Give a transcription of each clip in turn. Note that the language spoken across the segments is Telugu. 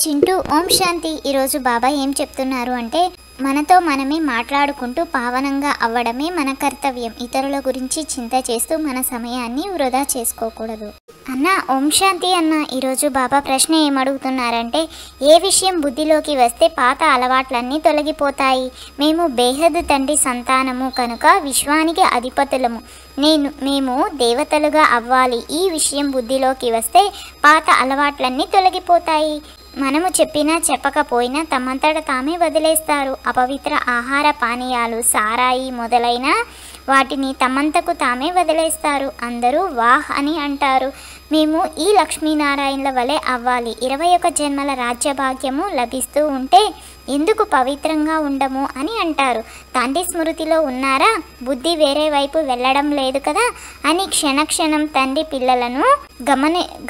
చింటూ ఓం శాంతి. ఈరోజు బాబా ఏం చెప్తున్నారు అంటే మనతో మనమే మాట్లాడుకుంటూ పావనంగా అవ్వడమే మన కర్తవ్యం. ఇతరుల గురించి చింత చేస్తూ మన సమయాన్ని వృధా చేసుకోకూడదు. అన్న ఓం శాంతి అన్న. ఈరోజు బాబా ప్రశ్న ఏమడుగుతున్నారంటే ఏ విషయం బుద్ధిలోకి వస్తే పాత అలవాట్లన్నీ తొలగిపోతాయి. మేము బేహద్ తండ్రి సంతానము కనుక విశ్వానికి అధిపతులము. మేము దేవతలుగా అవ్వాలి. ఈ విషయం బుద్ధిలోకి వస్తే పాత అలవాట్లన్నీ తొలగిపోతాయి. మనము చెప్పినా చెప్పకపోయినా తమంతట తామే వదిలేస్తారు. అపవిత్ర ఆహార పానీయాలు, సారాయి మొదలైన వాటిని తమంతకు తామే వదిలేస్తారు. అందరూ వాహ్ అని అంటారు. మేము ఈ లక్ష్మీనారాయణల వలె అవ్వాలి. 21 జన్మల రాజ్యభాగ్యము లభిస్తూ ఉంటే ఎందుకు పవిత్రంగా ఉండము అని అంటారు. తండ్రి స్మృతిలో ఉన్నారా? బుద్ధి వేరే వైపు వెళ్ళడం లేదు కదా అని క్షణక్షణం తండ్రి పిల్లలను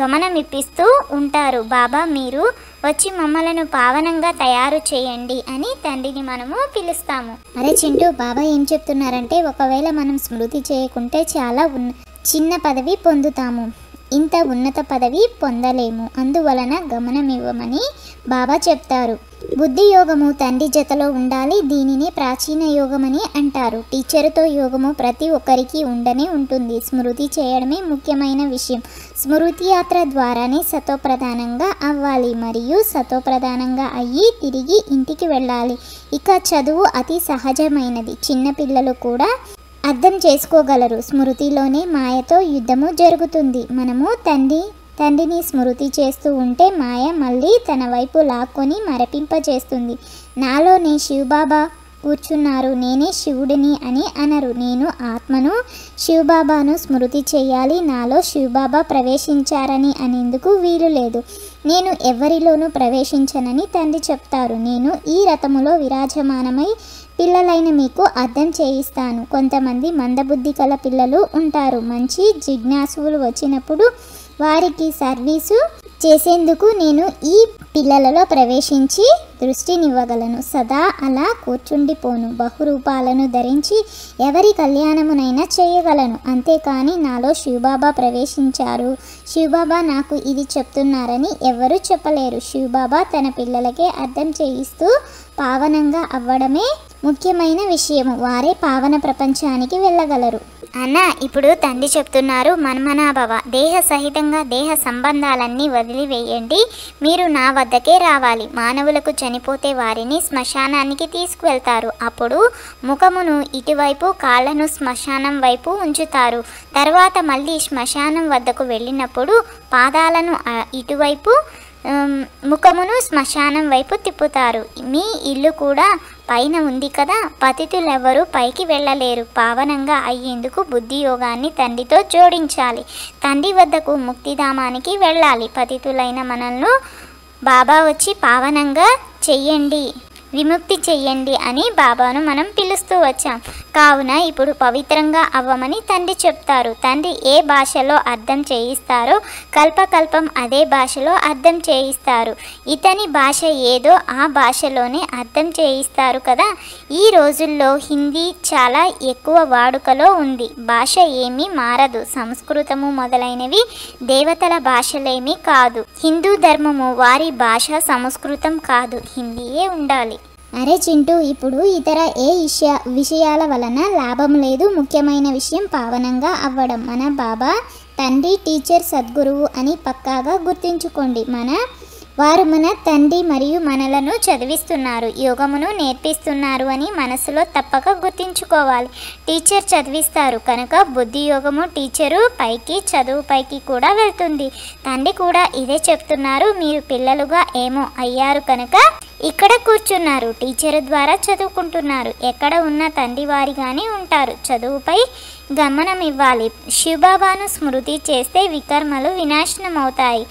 గమనమిప్పిస్తూ ఉంటారు. బాబా మీరు వచ్చి మమ్మలను పావనంగా తయారు చేయండి అని తండ్రిని మనము పిలుస్తాము. అరే చింటూ, బాబా ఏం చెప్తున్నారంటే ఒకవేళ మనం స్మృతి చేయకుంటే చాలా చిన్న పదవి పొందుతాము. ఇంత ఉన్నత పదవి పొందలేము. అందువలన గమనమివ్వమని బాబా చెప్తారు. బుద్ధి యోగము తండ్రి జతలో ఉండాలి. దీనిని ప్రాచీన యోగమని అంటారు. టీచరుతో యోగము ప్రతి ఒక్కరికి ఉండనే ఉంటుంది. స్మృతి చేయడమే ముఖ్యమైన విషయం. స్మృతి యాత్ర ద్వారానే సతోప్రధానంగా అవ్వాలి మరియు సతోప్రధానంగా అయ్యి తిరిగి ఇంటికి వెళ్ళాలి. ఇక చదువు అతి సహజమైనది. చిన్నపిల్లలు కూడా అర్థం చేసుకోగలరు. స్మృతిలోనే మాయతో యుద్ధము జరుగుతుంది. మనము తండ్రిని స్మృతి చేస్తూ ఉంటే మాయ మళ్ళీ తన వైపు లాక్కొని మరపింపజేస్తుంది. నాలోనే శివబాబా కూర్చున్నారు, నేనే శివుడిని అని అనరు. నేను ఆత్మను, శివబాబాను స్మృతి చేయాలి. నాలో శివబాబా ప్రవేశించారని అనేందుకు వీలు లేదు. నేను ఎవరిలోనూ ప్రవేశించనని తండ్రి చెప్తారు. నేను ఈ రథములో విరాజమానమై పిల్లలైన మీకు అర్థం చేయిస్తాను. కొంతమంది మందబుద్ధి కల పిల్లలు ఉంటారు. మంచి జిజ్ఞాసువులు వచ్చినప్పుడు వారికి సర్వీసు చేసేందుకు నేను ఈ పిల్లలలో ప్రవేశించి దృష్టినివ్వగలను. సదా అలా కూర్చుండిపోను. బహురూపాలను ధరించి ఎవరి కళ్యాణమునైనా చేయగలను. అంతేకాని నాలో శివబాబా ప్రవేశించారు, శివబాబా నాకు ఇది చెప్తున్నారని ఎవరు చెప్పలేరు. శివబాబా తన పిల్లలకే అర్థం చేయిస్తూ పావనంగా అవ్వడమే ముఖ్యమైన విషయము. వారే పావన ప్రపంచానికి వెళ్ళగలరు. అన్న ఇప్పుడు తండ్రి చెప్తున్నారు మన్మనాభవ. దేహ సహితంగా దేహ సంబంధాలన్నీ వదిలివేయండి. మీరు నా వద్దకే రావాలి. మానవులకు చనిపోతే వారిని శ్మశానానికి తీసుకువెళ్తారు. అప్పుడు ముఖమును ఇటువైపు, కాళ్ళను శ్మశానం వైపు ఉంచుతారు. తర్వాత మళ్ళీ శ్మశానం వద్దకు వెళ్ళినప్పుడు పాదాలను ఇటువైపు, ముఖమును శ్మశానం వైపు తిప్పుతారు. మీ ఇల్లు కూడా పైన ఉంది కదా. పతితులెవరూ పైకి వెళ్ళలేరు. పావనంగా అయ్యేందుకు బుద్ధి యోగాన్ని తండ్రితో జోడించాలి. తండ్రి వద్దకు ముక్తిధామానికి వెళ్ళాలి. పతితులైన మనల్ని బాబా వచ్చి పావనంగా చెయ్యండి, విముక్తి చెయ్యండి అని బాబాను మనం పిలుస్తూ వచ్చాం. కావున ఇప్పుడు పవిత్రంగా అవ్వమని తండ్రి చెప్తారు. తండ్రి ఏ భాషలో అర్థం చేయిస్తారో కల్పకల్పం అదే భాషలో అర్థం చేయిస్తారు. ఇతని భాష ఏదో ఆ భాషలోనే అర్థం చేయిస్తారు కదా. ఈ రోజుల్లో హిందీ చాలా ఎక్కువ వాడుకలో ఉంది. భాష ఏమీ మారదు. సంస్కృతము మొదలైనవి దేవతల భాషలేమీ కాదు. హిందూ ధర్మము వారి భాష సంస్కృతం కాదు, హిందీయే ఉండాలి. అరే చింటూ, ఇప్పుడు ఇతర ఏ విషయాల వలన లాభం లేదు. ముఖ్యమైన విషయం పావనంగా అవ్వడం. మన బాబా తండ్రి, టీచర్, సద్గురువు అని పక్కాగా గుర్తుంచుకోండి. వారు మన తండ్రి మరియు మనలను చదివిస్తున్నారు, యోగమును నేర్పిస్తున్నారు అని మనసులో తప్పక గుర్తుంచుకోవాలి. టీచర్ చదివిస్తారు కనుక బుద్ధి యోగము టీచరు పైకి, చదువు పైకి కూడా వెళ్తుంది. తండ్రి కూడా ఇదే చెప్తున్నారు. మీరు పిల్లలుగా ఏమో అయ్యారు కనుక ఇక్కడ కూర్చున్నారు. టీచర్ ద్వారా చదువుకుంటున్నారు. ఎక్కడ ఉన్న తండ్రి వారిగానే ఉంటారు. చదువుపై గమనం ఇవ్వాలి. శివబాబాను స్మృతి చేస్తే వికర్మలు వినాశనం అవుతాయి.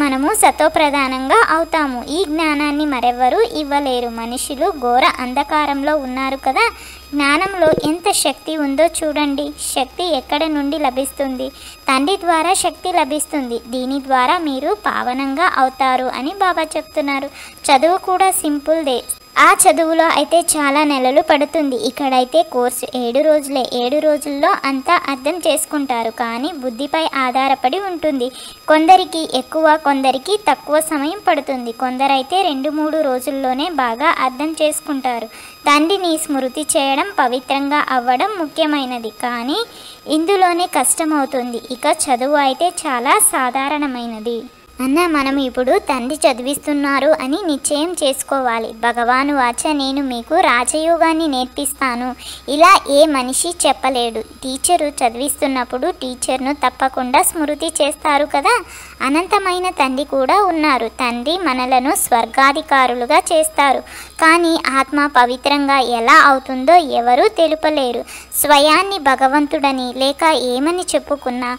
మనము సతోప్రధానంగా అవుతాము. ఈ జ్ఞానాన్ని మరెవ్వరూ ఇవ్వలేరు. మనుషులు ఘోర అంధకారంలో ఉన్నారు కదా. జ్ఞానంలో ఎంత శక్తి ఉందో చూడండి. శక్తి ఎక్కడ నుండి లభిస్తుంది? తండ్రి ద్వారా శక్తి లభిస్తుంది. దీని ద్వారా మీరు పావనంగా అవుతారు అని బాబా చెప్తున్నారు. చదువు కూడా సింపుల్దే. ఆ చదువులో అయితే చాలా నెలలు పడుతుంది. ఇక్కడైతే కోర్సు 7 రోజులే. 7 రోజుల్లో అంతా అర్థం చేసుకుంటారు. కానీ బుద్ధిపై ఆధారపడి ఉంటుంది. కొందరికి ఎక్కువ, కొందరికి తక్కువ సమయం పడుతుంది. కొందరైతే 2-3 రోజుల్లోనే బాగా అర్థం చేసుకుంటారు. తండ్రిని స్మృతి చేయడం, పవిత్రంగా అవ్వడం ముఖ్యమైనది. కానీ ఇందులోనే కష్టమవుతుంది. ఇక చదువు అయితే చాలా సాధారణమైనది. అన్న, మనం ఇప్పుడు తండ్రి చదివిస్తున్నారు అని నిశ్చయం చేసుకోవాలి. భగవాను వాచ, నేను మీకు రాజయోగాన్ని నేర్పిస్తాను. ఇలా ఏ మనిషి చెప్పలేడు. టీచరు చదివిస్తున్నప్పుడు టీచర్ను తప్పకుండా స్మృతి చేస్తారు కదా. అనంతమైన తండ్రి కూడా ఉన్నారు. తండ్రి మనలను స్వర్గాధికారులుగా చేస్తారు. కానీ ఆత్మ పవిత్రంగా ఎలా అవుతుందో ఎవరూ తెలుపలేరు. స్వయాన్ని భగవంతుడని లేక ఏమని చెప్పుకున్నా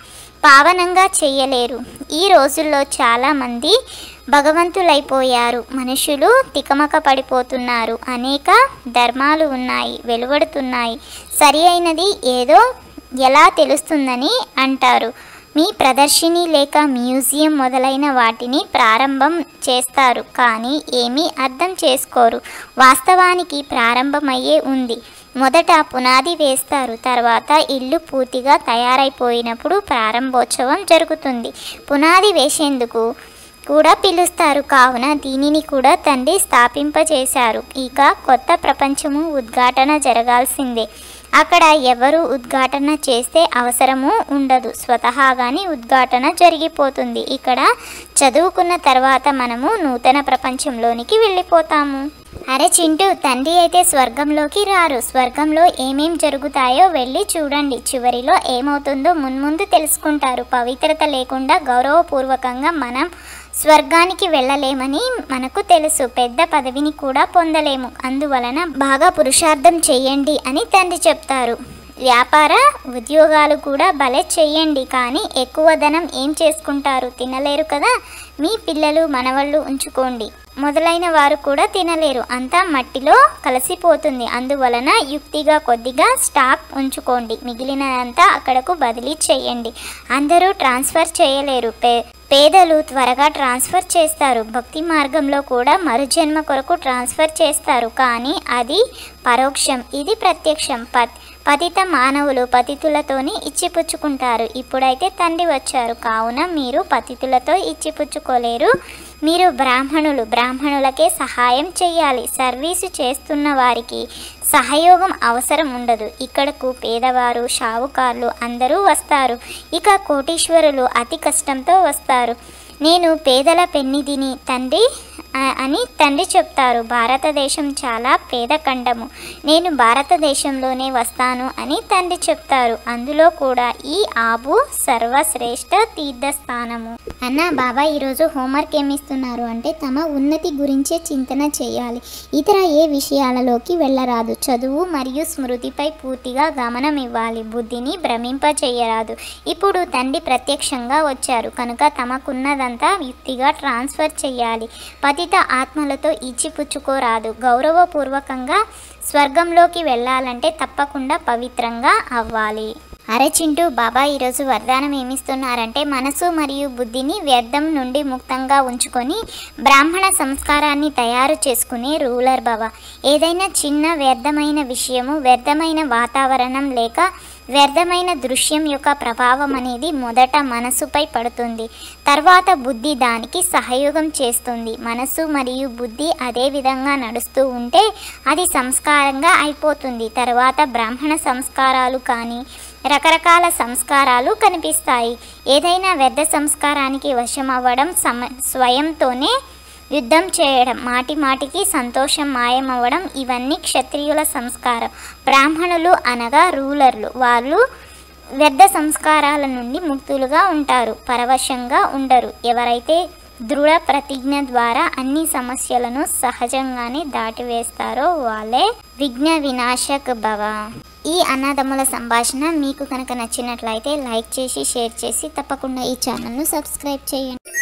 పావనంగా చేయలేరు. ఈ రోజుల్లో చాలామంది భగవంతులైపోయారు. మనుషులు తికమక పడిపోతున్నారు. అనేక ధర్మాలు ఉన్నాయి, వెలువడుతున్నాయి. సరి అయినది ఏదో ఎలా తెలుస్తుందని అంటారు. మీ ప్రదర్శిని లేక మ్యూజియం మొదలైన వాటిని ప్రారంభం చేస్తారు. కానీ ఏమీ అర్థం చేసుకోరు. వాస్తవానికి ప్రారంభమయ్యే ఉంది. మొదట పునాది వేస్తారు. తర్వాత ఇల్లు పూర్తిగా తయారైపోయినప్పుడు ప్రారంభోత్సవం జరుగుతుంది. పునాది వేసేందుకు కూడా పిలుస్తారు. కావున దీనిని కూడా తండ్రి స్థాపింపచేశారు. ఇక కొత్త ప్రపంచము ఉద్ఘాటన జరగాల్సిందే. అక్కడ ఎవరు ఉద్ఘాటన చేస్తే అవసరము ఉండదు. స్వతహాగానే ఉద్ఘాటన జరిగిపోతుంది. ఇక్కడ చదువుకున్న తర్వాత మనము నూతన ప్రపంచంలోనికి వెళ్ళిపోతాము. అరే చింటూ, తండ్రి అయితే స్వర్గంలోకి రారు. స్వర్గంలో ఏమేం జరుగుతాయో వెళ్ళి చూడండి. చివరిలో ఏమవుతుందో మున్ముందు తెలుసుకుంటారు. పవిత్రత లేకుండా గౌరవపూర్వకంగా మనం స్వర్గానికి వెళ్ళలేమని మనకు తెలుసు. పెద్ద పదవిని కూడా పొందలేము. అందువలన బాగా పురుషార్థం చెయ్యండి అని తండ్రి చెప్తారు. వ్యాపార ఉద్యోగాలు కూడా భలే చెయ్యండి. కానీ ఎక్కువ ధనం ఏం చేసుకుంటారు? తినలేరు కదా. మీ పిల్లలు మనవళ్ళు ఉంచుకోండి. మొదలైన వారు కూడా తినలేరు. అంతా మట్టిలో కలిసిపోతుంది. అందువలన యుక్తిగా కొద్దిగా స్టాక్ ఉంచుకోండి. మిగిలినదంతా అక్కడకు బదిలీ చేయండి. అందరూ ట్రాన్స్ఫర్ చేయలేరు. పేదలు త్వరగా ట్రాన్స్ఫర్ చేస్తారు. భక్తి మార్గంలో కూడా మరుజన్మ కొరకు ట్రాన్స్ఫర్ చేస్తారు. కానీ అది పరోక్షం, ఇది ప్రత్యక్షం. పతిత మానవులు పతితులతోనే ఇచ్చిపుచ్చుకుంటారు. ఇప్పుడైతే తండ్రి వచ్చారు. కావున మీరు పతితులతో ఇచ్చిపుచ్చుకోలేరు. మీరు బ్రాహ్మణులు. బ్రాహ్మణులకే సహాయం చేయాలి. సర్వీసు చేస్తున్న వారికి సహయోగం అవసరం ఉండదు. ఇక్కడకు పేదవారు, షావుకారులు అందరూ వస్తారు. ఇక కోటీశ్వరులు అతి కష్టంతో వస్తారు. నేను పేదల పెన్నిధిని తండ్రి అని తండ్రి చెప్తారు. భారతదేశం చాలా పేద ఖండము. నేను భారతదేశంలోనే వస్తాను అని తండ్రి చెప్తారు. అందులో కూడా ఈ ఆబు సర్వశ్రేష్ఠ తీర్థస్థానము. అన్న, బాబా ఈరోజు హోంవర్క్ ఏమిస్తున్నారు అంటే తమ ఉన్నతి గురించే చింతన చేయాలి. ఇతర ఏ విషయాలలోకి వెళ్ళరాదు. చదువు మరియు స్మృతిపై పూర్తిగా గమనం ఇవ్వాలి. బుద్ధిని భ్రమింపచేయరాదు. ఇప్పుడు తండ్రి ప్రత్యక్షంగా వచ్చారు కనుక తమకున్నదంతా యుక్తిగా ట్రాన్స్ఫర్ చేయాలి. పతిత ఆత్మలతో ఇచ్చిపుచ్చుకోరాదు. గౌరవపూర్వకంగా స్వర్గంలోకి వెళ్ళాలంటే తప్పకుండా పవిత్రంగా అవ్వాలి. అరే చింటూ, బాబా ఈరోజు వరదానం ఏమిస్తున్నారంటే మనసు మరియు బుద్ధిని వ్యర్థం నుండి ముక్తంగా ఉంచుకొని బ్రాహ్మణ సంస్కారాన్ని తయారు చేసుకునే రూలర్ బాబా. ఏదైనా చిన్న వ్యర్థమైన విషయము, వ్యర్థమైన వాతావరణం లేక వ్యర్థమైన దృశ్యం యొక్క ప్రభావం అనేది మొదట మనసుపై పడుతుంది. తర్వాత బుద్ధి దానికి సహయోగం చేస్తుంది. మనసు మరియు బుద్ధి అదే విధంగా నడుస్తూ ఉంటే అది సంస్కారంగా అయిపోతుంది. తర్వాత బ్రాహ్మణ సంస్కారాలు కానీ రకరకాల సంస్కారాలు కనిపిస్తాయి. ఏదైనా వ్యర్థ సంస్కారానికి వశం అవ్వడం, స్వయంతోనే యుద్ధం చేయడం, మాటి మాటికి సంతోషం మాయమవ్వడం, ఇవన్నీ క్షత్రియుల సంస్కారం. బ్రాహ్మణులు అనగా రూలర్లు. వాళ్ళు వ్యర్థ సంస్కారాల నుండి ముక్తులుగా ఉంటారు, పరవశంగా ఉండరు. ఎవరైతే దృఢ ప్రతిజ్ఞ ద్వారా అన్ని సమస్యలను సహజంగానే దాటివేస్తారో వాళ్ళే విఘ్న వినాశక్ భవ. ఈ అన్నదమ్ముల సంభాషణ మీకు కనుక నచ్చినట్లయితే లైక్ చేసి, షేర్ చేసి తప్పకుండా ఈ ఛానల్ను సబ్స్క్రైబ్ చేయండి.